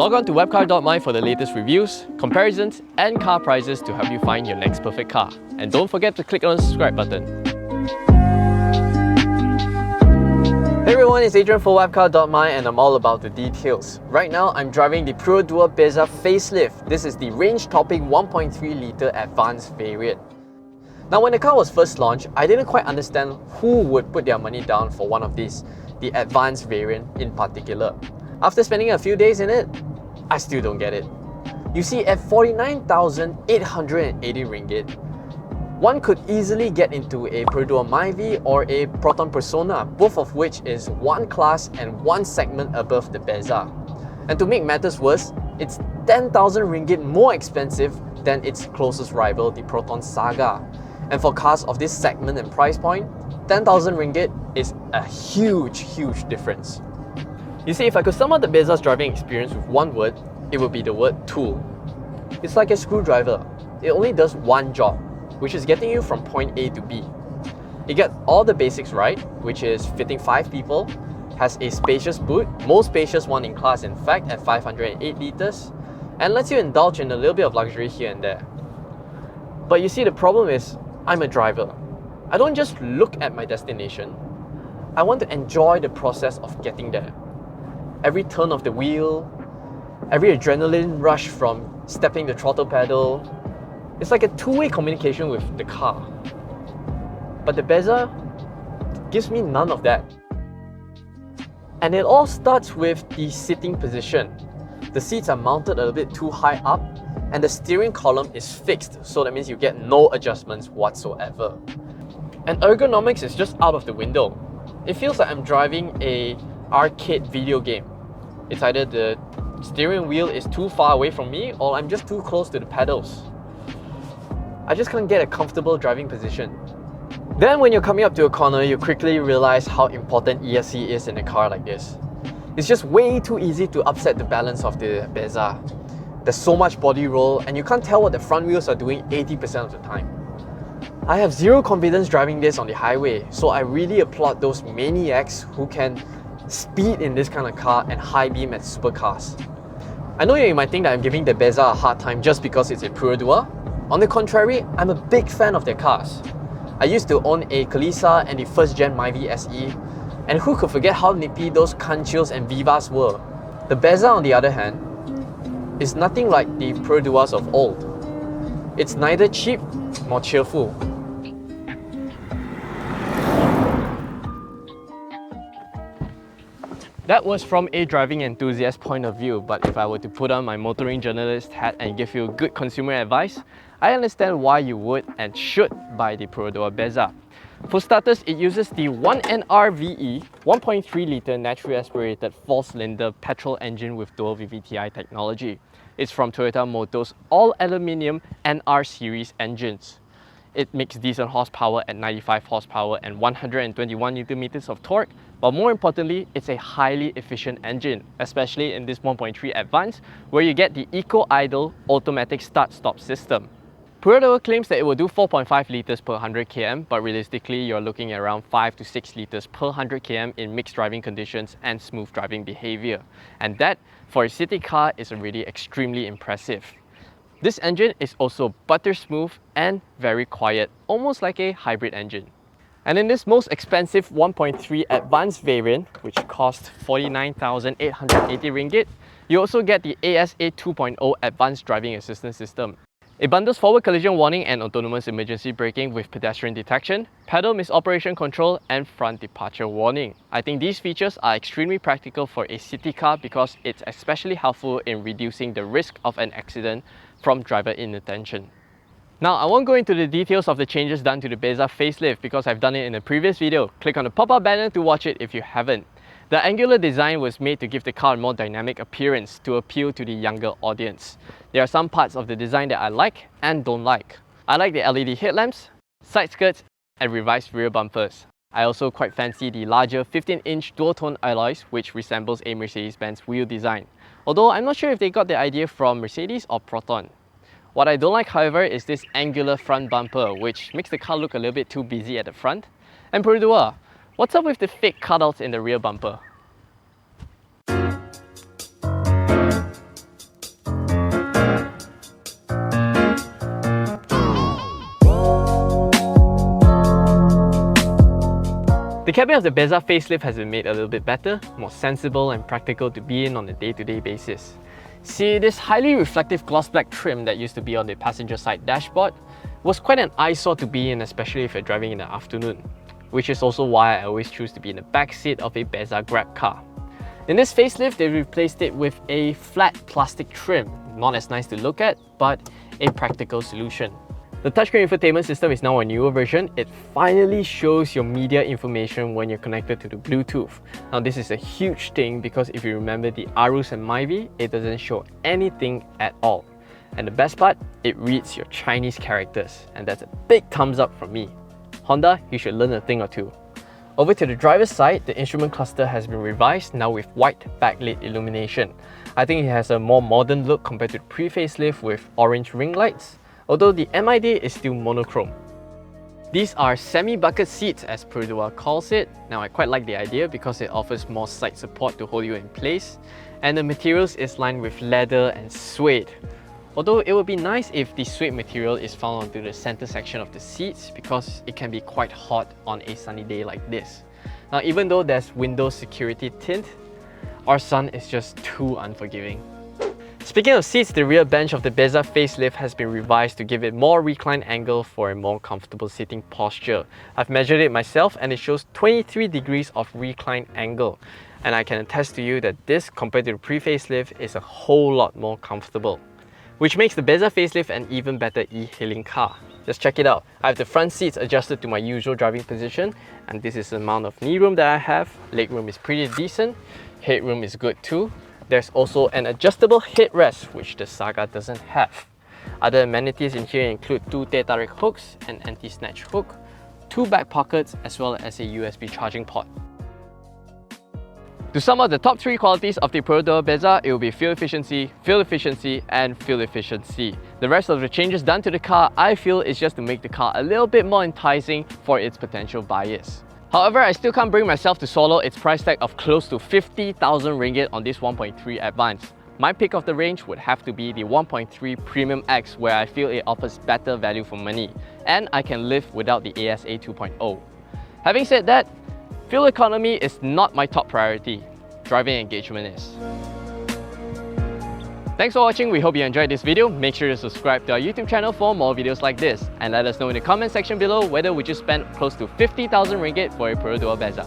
Log on to wapcar.my for the latest reviews, comparisons, and car prices to help you find your next perfect car. And don't forget to click on the subscribe button. Hey everyone, it's Adrian for wapcar.my and I'm all about the details. Right now, I'm driving the Perodua Bezza Facelift. This is the range-topping 1.3-litre advanced variant. Now, when the car was first launched, I didn't quite understand who would put their money down for one of these, the advanced variant in particular. After spending a few days in it, I still don't get it. You see, at 49,880 ringgit, one could easily get into a Perodua Myvi or a Proton Persona, both of which is one class and one segment above the Bezza. And to make matters worse, it's 10,000 ringgit more expensive than its closest rival, the Proton Saga. And for cars of this segment and price point, 10,000 ringgit is a huge difference. You see, if I could sum up the Bezza's driving experience with one word, it would be the word tool. It's like a screwdriver. It only does one job, which is getting you from point A to B. It gets all the basics right, which is fitting 5 people, has a spacious boot, most spacious one in class in fact at 508 litres, and lets you indulge in a little bit of luxury here and there. But you see, the problem is, I'm a driver. I don't just look at my destination. I want to enjoy the process of getting there. Every turn of the wheel, every adrenaline rush from stepping the throttle pedal, it's like a two-way communication with the car. But the Bezza gives me none of that. And it all starts with the sitting position. The seats are mounted a little bit too high up, and the steering column is fixed, so that means you get no adjustments whatsoever. And ergonomics is just out of the window. It feels like I'm driving an arcade video game. It's either the steering wheel is too far away from me or I'm just too close to the pedals. I just can't get a comfortable driving position. Then when you're coming up to a corner, you quickly realize how important ESC is in a car like this. It's just way too easy to upset the balance of the Bezza. There's so much body roll and you can't tell what the front wheels are doing 80% of the time. I have zero confidence driving this on the highway, so I really applaud those maniacs who can speed in this kind of car and high beam at supercars. I know you might think that I'm giving the Bezza a hard time just because it's a Perodua. On the contrary, I'm a big fan of their cars. I used to own a Kalisa and the first gen Myvi SE, and who could forget how nippy those Kanchils and Vivas were. The Bezza, on the other hand, is nothing like the Peroduas of old. It's neither cheap nor cheerful. That was from a driving enthusiast point of view, but if I were to put on my motoring journalist hat and give you good consumer advice, I understand why you would and should buy the Perodua Bezza. For starters, it uses the 1NRVE 1.3-litre naturally aspirated 4-cylinder petrol engine with Dual VVT-i technology. It's from Toyota Motor's all-aluminium NR series engines. It makes decent horsepower at 95 horsepower and 121 Nm of torque, but more importantly, it's a highly efficient engine, especially in this 1.3 Advance, where you get the eco-idle automatic start-stop system. Perodua claims that it will do 4.5 litres per 100 km, but realistically, you're looking at around 5 to 6 litres per 100 km in mixed driving conditions and smooth driving behaviour. And that, for a city car, is already extremely impressive. This engine is also butter smooth and very quiet, almost like a hybrid engine. And in this most expensive 1.3 Advanced variant, which costs 49,880 ringgit, you also get the ASA 2.0 Advanced Driving Assistance System. It bundles forward collision warning and autonomous emergency braking with pedestrian detection, pedal misoperation control, and front departure warning. I think these features are extremely practical for a city car because it's especially helpful in reducing the risk of an accident from driver inattention. Now, I won't go into the details of the changes done to the Bezza facelift because I've done it in a previous video. Click on the pop-up banner to watch it if you haven't. The angular design was made to give the car a more dynamic appearance to appeal to the younger audience. There are some parts of the design that I like and don't like. I like the LED headlamps, side skirts, and revised rear bumpers. I also quite fancy the larger 15-inch dual-tone alloys, which resembles a Mercedes-Benz wheel design. Although I'm not sure if they got the idea from Mercedes or Proton. What I don't like, however, is this angular front bumper, which makes the car look a little bit too busy at the front. And Perodua, what's up with the fake cutouts in the rear bumper? The cabin of the Bezza facelift has been made a little bit better, more sensible and practical to be in on a day-to-day basis. See, this highly reflective gloss black trim that used to be on the passenger side dashboard was quite an eyesore to be in, especially if you're driving in the afternoon, which is also why I always choose to be in the back seat of a Bezza Grab car. In this facelift, they replaced it with a flat plastic trim, not as nice to look at, but a practical solution. The touchscreen infotainment system is now a newer version. It finally shows your media information when you're connected to the Bluetooth. Now this is a huge thing because if you remember the Arus and Myvi, it doesn't show anything at all. And the best part, it reads your Chinese characters, and that's a big thumbs up from me. Honda, you should learn a thing or two. Over to the driver's side, the instrument cluster has been revised, now with white backlit illumination. I think it has a more modern look compared to the pre-facelift with orange ring lights, although the MID is still monochrome. These are semi-bucket seats as Perodua calls it. Now I quite like the idea because it offers more side support to hold you in place, and the materials is lined with leather and suede. Although it would be nice if the suede material is found onto the center section of the seats because it can be quite hot on a sunny day like this. Now even though there's window security tint, our sun is just too unforgiving. Speaking of seats, the rear bench of the Bezza facelift has been revised to give it more reclined angle for a more comfortable sitting posture. I've measured it myself and it shows 23 degrees of reclined angle. And I can attest to you that this, compared to the pre-facelift, is a whole lot more comfortable, which makes the Bezza facelift an even better e-hailing car. Just check it out. I have the front seats adjusted to my usual driving position, and this is the amount of knee room that I have. Leg room is pretty decent. Headroom is good too. There's also an adjustable headrest, which the Saga doesn't have. Other amenities in here include 2 teh tarik hooks, an anti-snatch hook, 2 back pockets, as well as a USB charging port. To sum up the top 3 qualities of the Perodua Bezza, it will be fuel efficiency, and fuel efficiency. The rest of the changes done to the car, I feel, is just to make the car a little bit more enticing for its potential buyers. However, I still can't bring myself to swallow its price tag of close to 50,000 ringgit on this 1.3 Advance. My pick of the range would have to be the 1.3 Premium X, where I feel it offers better value for money, and I can live without the ASA 2.0. Having said that, fuel economy is not my top priority. Driving engagement is. Thanks for watching. We hope you enjoyed this video. Make sure to subscribe to our YouTube channel for more videos like this, and let us know in the comment section below whether would you spend close to 50,000 ringgit for a Perodua Bezza.